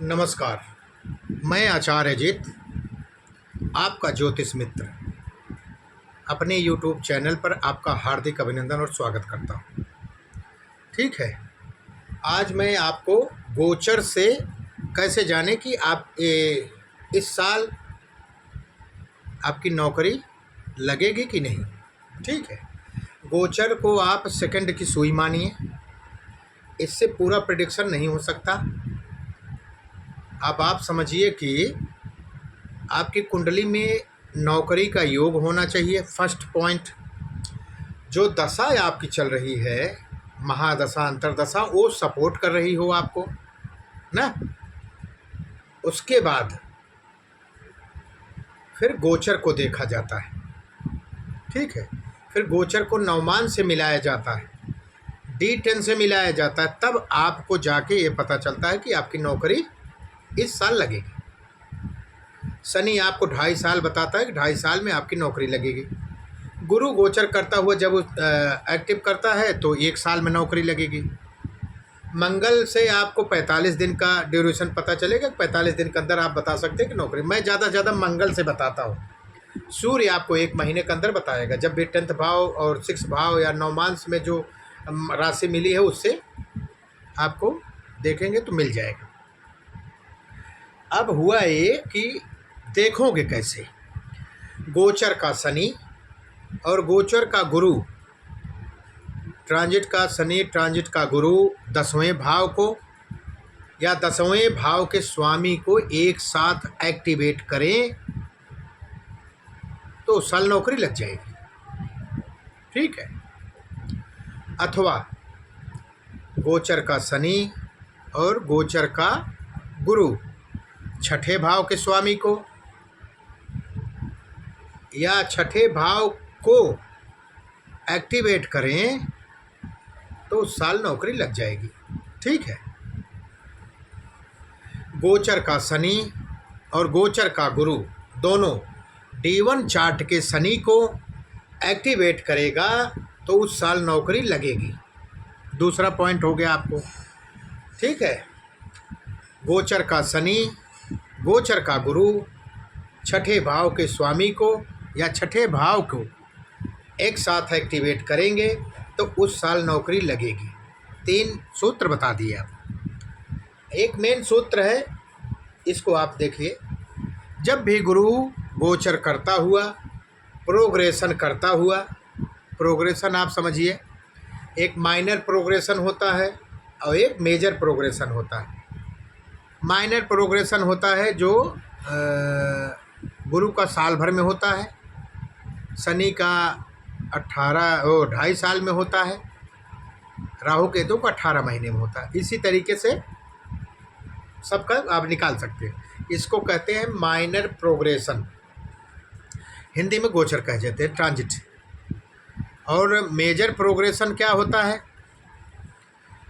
नमस्कार। मैं आचार्य अजित, आपका ज्योतिष मित्र, अपने YouTube चैनल पर आपका हार्दिक अभिनंदन और स्वागत करता हूँ। ठीक है, आज मैं आपको गोचर से कैसे जाने कि आप इस साल आपकी नौकरी लगेगी कि नहीं। ठीक है, गोचर को आप सेकंड की सुई मानिए, इससे पूरा प्रेडिक्शन नहीं हो सकता। अब आप समझिए कि आपकी कुंडली में नौकरी का योग होना चाहिए। फर्स्ट पॉइंट, जो दशा आपकी चल रही है, महादशा अंतरदशा, वो सपोर्ट कर रही हो आपको ना। उसके बाद फिर गोचर को देखा जाता है। ठीक है, फिर गोचर को नवमान से मिलाया जाता है, D10 से मिलाया जाता है, तब आपको जाके ये पता चलता है कि आपकी नौकरी इस साल लगेगी। शनि आपको 2.5 साल बताता है कि 2.5 साल में आपकी नौकरी लगेगी। गुरु गोचर करता हुआ जब एक्टिव करता है तो 1 साल में नौकरी लगेगी। मंगल से आपको 45 दिन का ड्यूरेशन पता चलेगा। 45 दिन के अंदर आप बता सकते हैं कि नौकरी। मैं ज़्यादा से ज़्यादा मंगल से बताता हूँ। सूर्य आपको 1 महीने के अंदर बताएगा। जब भी 10th भाव और 6th भाव या नवमांश में जो राशि मिली है उससे आपको देखेंगे तो मिल जाएगा। अब हुआ ये कि देखोगे कैसे। गोचर का शनि और गोचर का गुरु, ट्रांजिट का शनि, ट्रांजिट का गुरु 10वें भाव को या 10वें भाव के स्वामी को एक साथ एक्टिवेट करें तो साल नौकरी लग जाएगी। ठीक है, अथवा गोचर का शनि और गोचर का गुरु 6ठे भाव के स्वामी को या 6ठे भाव को एक्टिवेट करें तो उस साल नौकरी लग जाएगी। ठीक है, गोचर का शनि और गोचर का गुरु दोनों D1 चार्ट के शनि को एक्टिवेट करेगा तो उस साल नौकरी लगेगी। दूसरा पॉइंट हो गया आपको। ठीक है, गोचर का शनि, गोचर का गुरु 6ठे भाव के स्वामी को या 6ठे भाव को एक साथ एक्टिवेट करेंगे तो उस साल नौकरी लगेगी। 3 सूत्र बता दिए आप। एक मेन सूत्र है, इसको आप देखिए। जब भी गुरु गोचर करता हुआ, प्रोग्रेशन करता हुआ, प्रोग्रेशन आप समझिए, एक माइनर प्रोग्रेशन होता है और एक मेजर प्रोग्रेशन होता है। माइनर प्रोग्रेशन होता है जो गुरु का साल भर में होता है, शनि का 2.5 साल में होता है, राहु केतु का 18 महीने में होता है। इसी तरीके से सबका आप निकाल सकते हैं। इसको कहते हैं माइनर प्रोग्रेशन, हिंदी में गोचर कह जाते हैं, ट्रांजिट। और मेजर प्रोग्रेशन क्या होता है?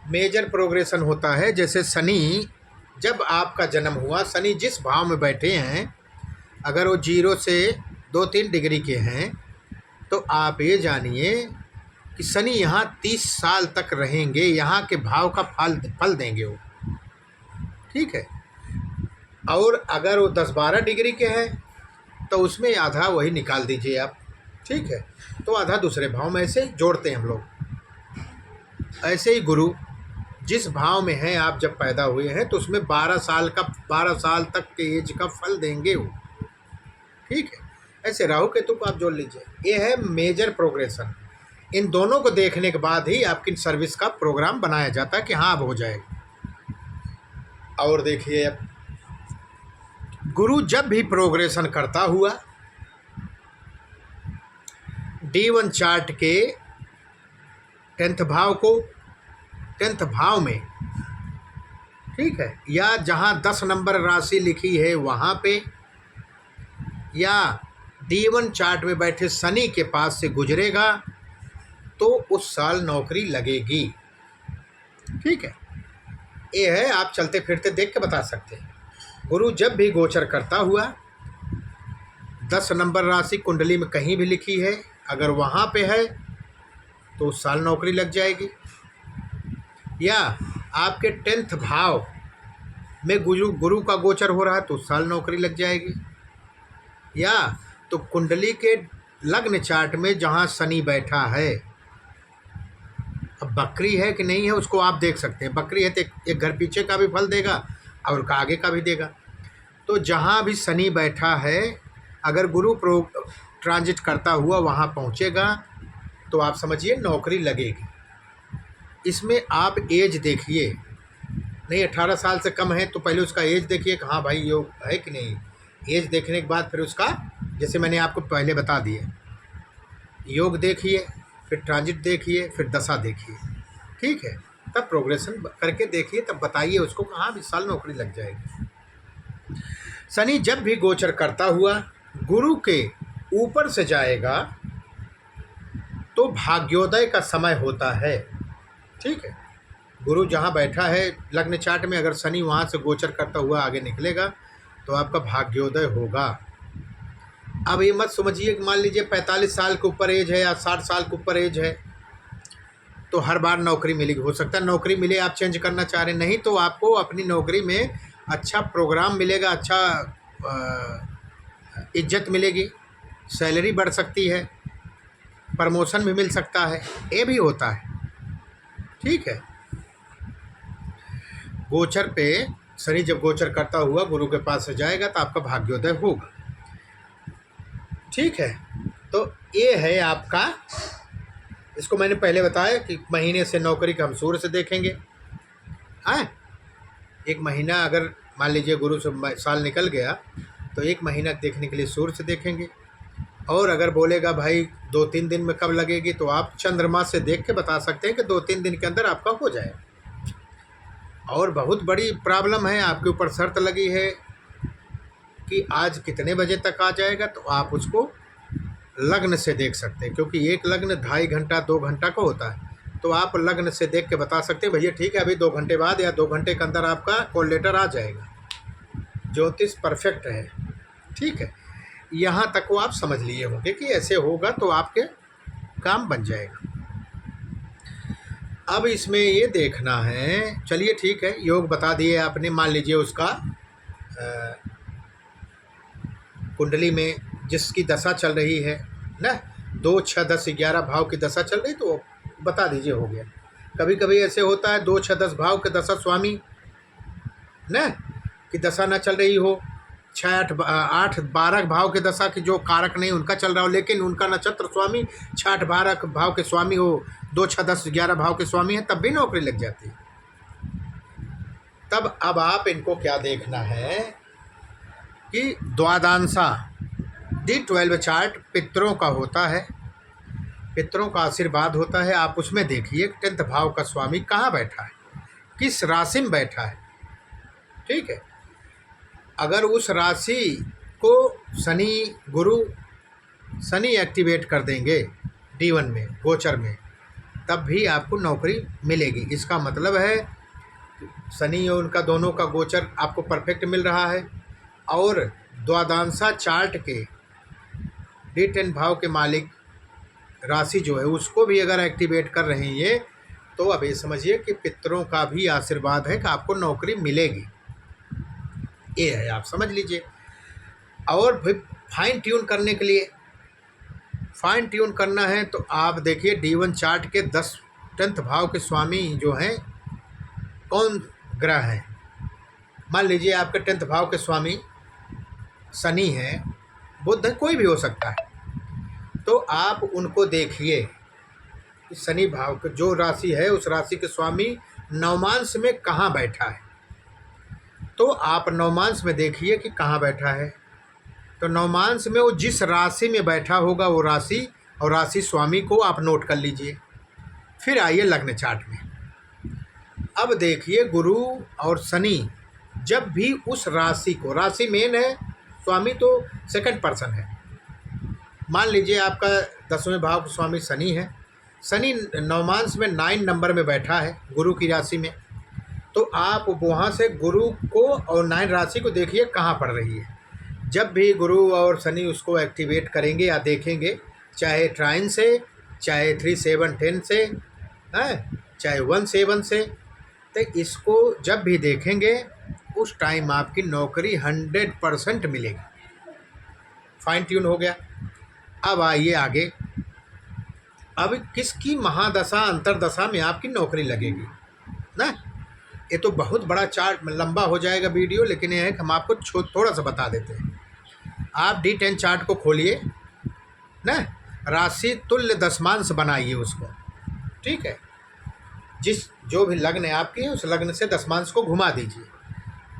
मेजर प्रोग्रेशन होता है जैसे शनि, जब आपका जन्म हुआ, शनि जिस भाव में बैठे हैं, अगर वो 0 से 2-3 डिग्री के हैं तो आप ये जानिए कि शनि यहाँ 30 साल तक रहेंगे, यहाँ के भाव का फल देंगे वो। ठीक है, और अगर वो 10-12 डिग्री के हैं तो उसमें आधा वही निकाल दीजिए आप। ठीक है, तो आधा दूसरे भाव में ऐसे जोड़ते हैं हम लोग। ऐसे ही गुरु जिस भाव में है आप जब पैदा हुए हैं तो उसमें 12 साल तक के एज का फल देंगे वो। ठीक है, ऐसे राहु केतु को आप जोड़ लीजिए। ये है मेजर प्रोग्रेशन। इन दोनों को देखने के बाद ही आपकी सर्विस का प्रोग्राम बनाया जाता है कि हाँ अब हो जाएगा। और देखिए, अब गुरु जब भी प्रोग्रेशन करता हुआ D1 चार्ट के 10th भाव को, 10th भाव में, ठीक है, या जहाँ 10 नंबर राशि लिखी है वहाँ पे, या D1 चार्ट में बैठे शनि के पास से गुजरेगा तो उस साल नौकरी लगेगी। ठीक है, ये है, आप चलते फिरते देख के बता सकते हैं। गुरु जब भी गोचर करता हुआ 10 नंबर राशि कुंडली में कहीं भी लिखी है, अगर वहाँ पे है तो उस साल नौकरी लग जाएगी। या आपके 10th भाव में गुरु गुरु का गोचर हो रहा है तो उस साल नौकरी लग जाएगी। या तो कुंडली के लग्न चार्ट में जहाँ शनि बैठा है, अब बकरी है कि नहीं है उसको आप देख सकते हैं। बकरी है तो एक घर पीछे का भी फल देगा और आगे का भी देगा। तो जहाँ भी शनि बैठा है, अगर गुरु ट्रांजिट करता हुआ वहाँ पहुँचेगा तो आप समझिए नौकरी लगेगी। इसमें आप एज देखिए, नहीं 18 साल से कम है तो पहले उसका एज देखिए कि हाँ भाई योग है कि नहीं। एज देखने के बाद फिर उसका, जैसे मैंने आपको पहले बता दिया, योग देखिए, फिर ट्रांजिट देखिए, फिर दशा देखिए, ठीक है। तब प्रोग्रेशन करके देखिए, तब बताइए उसको कि हाँ 20 साल नौकरी लग जाएगी। शनि जब भी गोचर करता हुआ गुरु के ऊपर से जाएगा तो भाग्योदय का समय होता है, ठीक है। गुरु जहाँ बैठा है लग्न चार्ट में, अगर शनि वहाँ से गोचर करता हुआ आगे निकलेगा तो आपका भाग्योदय होगा। अब ये मत समझिए कि मान लीजिए 45 साल के ऊपर एज है या 60 साल के ऊपर एज है तो हर बार नौकरी मिलेगी। हो सकता है नौकरी मिले, आप चेंज करना चाह रहे, नहीं तो आपको अपनी नौकरी में अच्छा प्रोग्राम मिलेगा, अच्छा इज्जत मिलेगी, सैलरी बढ़ सकती है, प्रमोशन भी मिल सकता है, ये भी होता है, ठीक है। गोचर पे शनि जब गोचर करता हुआ गुरु के पास से जाएगा तो आपका भाग्योदय होगा, ठीक है। तो ये है आपका, इसको मैंने पहले बताया कि महीने से नौकरी का हम सूर्य से देखेंगे। हाँ, एक महीना अगर मान लीजिए गुरु से साल निकल गया तो एक महीना देखने के लिए सूर्य से देखेंगे। और अगर बोलेगा भाई 2-3 दिन में कब लगेगी, तो आप चंद्रमा से देख के बता सकते हैं कि 2-3 दिन के अंदर आपका हो जाएगा। और बहुत बड़ी प्रॉब्लम है, आपके ऊपर शर्त लगी है कि आज कितने बजे तक आ जाएगा, तो आप उसको लग्न से देख सकते हैं, क्योंकि एक लग्न 2.5 घंटा 2 घंटा का होता है। तो आप लग्न से देख के बता सकते हैं भैया ठीक है अभी 2 घंटे बाद या 2 घंटे के अंदर आपका कॉल लेटर आ जाएगा। ज्योतिष परफेक्ट है, ठीक है। यहाँ तक वो आप समझ लिए होंगे कि ऐसे होगा तो आपके काम बन जाएगा। अब इसमें ये देखना है, चलिए ठीक है, योग बता दिए आपने। मान लीजिए उसका कुंडली में जिसकी दशा चल रही है ना, 2, 6, 10, 11 भाव की दशा चल रही, तो बता दीजिए, हो गया। कभी कभी ऐसे होता है 2, 6, 10 भाव के दशा स्वामी ना की दशा ना चल रही हो, 6, 8, 12 भाव के दशा की जो कारक नहीं उनका चल रहा हो, लेकिन उनका नक्षत्र स्वामी 6, 8, 12 भाव के स्वामी हो, 2, 6, 10, 11 भाव के स्वामी है, तब भी नौकरी लग जाती है। तब अब आप इनको क्या देखना है कि द्वादशांशा D12 चार्ट पितरों का होता है, पितरों का आशीर्वाद होता है। आप उसमें देखिए 10th भाव का स्वामी कहाँ बैठा है, किस राशि में बैठा है, ठीक है। अगर उस राशि को शनि एक्टिवेट कर देंगे D1 में गोचर में, तब भी आपको नौकरी मिलेगी। इसका मतलब है शनि और उनका दोनों का गोचर आपको परफेक्ट मिल रहा है, और द्वादशांशा चार्ट के D10 भाव के मालिक राशि जो है उसको भी अगर एक्टिवेट कर रहे हैं ये, तो अब ये समझिए कि पितरों का भी आशीर्वाद है कि आपको नौकरी मिलेगी, ये है, आप समझ लीजिए। और भी फाइन ट्यून करने के लिए, फाइन ट्यून करना है तो आप देखिए D1 चार्ट के 10th भाव के स्वामी जो हैं कौन ग्रह हैं। मान लीजिए आपके 10th भाव के स्वामी शनि हैं, बुध है, कोई भी हो सकता है, तो आप उनको देखिए। शनि भाव के जो राशि है उस राशि के स्वामी नवमांश में कहाँ बैठा है, तो आप नवमांश में देखिए कि कहाँ बैठा है। तो नवमांश में वो जिस राशि में बैठा होगा वो राशि और राशि स्वामी को आप नोट कर लीजिए। फिर आइए लग्न चार्ट में। अब देखिए गुरु और शनि जब भी उस राशि को, राशि मेन है, स्वामी तो सेकंड पर्सन है। मान लीजिए आपका 10वें भाव का स्वामी शनि है, शनि नवमांश में 9 नंबर में बैठा है गुरु की राशि में, तो आप वहाँ से गुरु को और 9 राशि को देखिए कहाँ पड़ रही है। जब भी गुरु और शनि उसको एक्टिवेट करेंगे या देखेंगे, चाहे ट्राइन से, चाहे 3, 7, 10 से, चाहे 1, 7 से, तो इसको जब भी देखेंगे उस टाइम आपकी नौकरी 100% मिलेगी। फाइन ट्यून हो गया। अब आइए आगे। अब किसकी महादशा अंतरदशा में आपकी नौकरी लगेगी ना। ये तो बहुत बड़ा चार्ट लंबा हो जाएगा वीडियो, लेकिन यह है कि हम आपको थोड़ा सा बता देते हैं। आप D10 चार्ट को खोलिए ना, राशि तुल्य दशमांश बनाइए उसको, ठीक है। जो भी लग्न है आपकी, उस लग्न से दशमांश को घुमा दीजिए।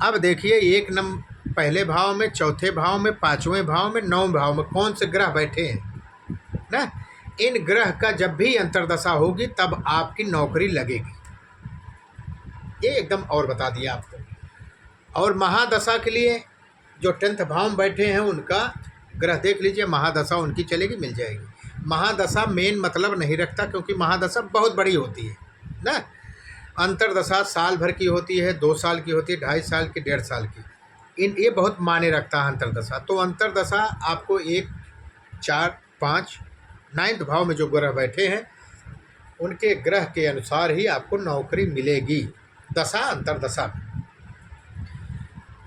अब देखिए एक नंबर पहले भाव में, चौथे भाव में, पाँचवें भाव में, 9वें भाव में कौन से ग्रह बैठे हैं ना। इन ग्रह का जब भी अंतर्दशा होगी तब आपकी नौकरी लगेगी। ये एकदम और बता दिया आपको। और महादशा के लिए जो 10th भाव में बैठे हैं उनका ग्रह देख लीजिए, महादशा उनकी चलेगी, मिल जाएगी। महादशा मेन मतलब नहीं रखता, क्योंकि महादशा बहुत बड़ी होती है ना। अंतरदशा साल भर की होती है, 2 साल की होती है, 2.5 साल की, 1.5 साल की। ये बहुत मायने रखता है अंतरदशा। तो अंतरदशा आपको 1, 4, 5, 9th भाव में जो ग्रह बैठे हैं उनके ग्रह के अनुसार ही आपको नौकरी मिलेगी दशा अंतरदशा में।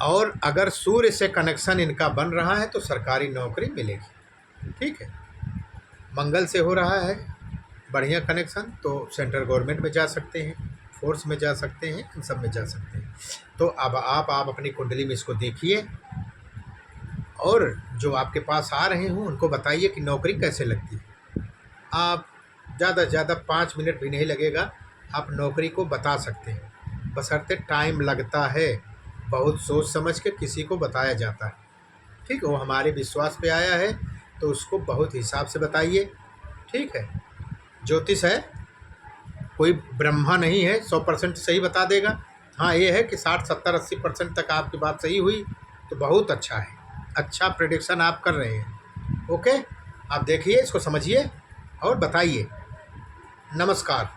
और अगर सूर्य से कनेक्शन इनका बन रहा है तो सरकारी नौकरी मिलेगी, ठीक है। मंगल से हो रहा है बढ़िया कनेक्शन तो सेंट्रल गवर्नमेंट में जा सकते हैं, फोर्स में जा सकते हैं, इन सब में जा सकते हैं। तो अब आप अपनी कुंडली में इसको देखिए और जो आपके पास आ रहे हों उनको बताइए कि नौकरी कैसे लगती है। आप ज़्यादा से ज़्यादा 5 मिनट भी नहीं लगेगा, आप नौकरी को बता सकते हैं। बशर्ते टाइम लगता है, बहुत सोच समझ के किसी को बताया जाता है, ठीक है। वो हमारे विश्वास पे आया है तो उसको बहुत हिसाब से बताइए, ठीक है। ज्योतिष है, कोई ब्रह्मा नहीं है, 100% सही बता देगा। हाँ ये है कि 60, 70, 80% तक आपकी बात सही हुई तो बहुत अच्छा है, अच्छा प्रेडिक्शन आप कर रहे हैं। ओके, आप देखिए, इसको समझिए और बताइए। नमस्कार।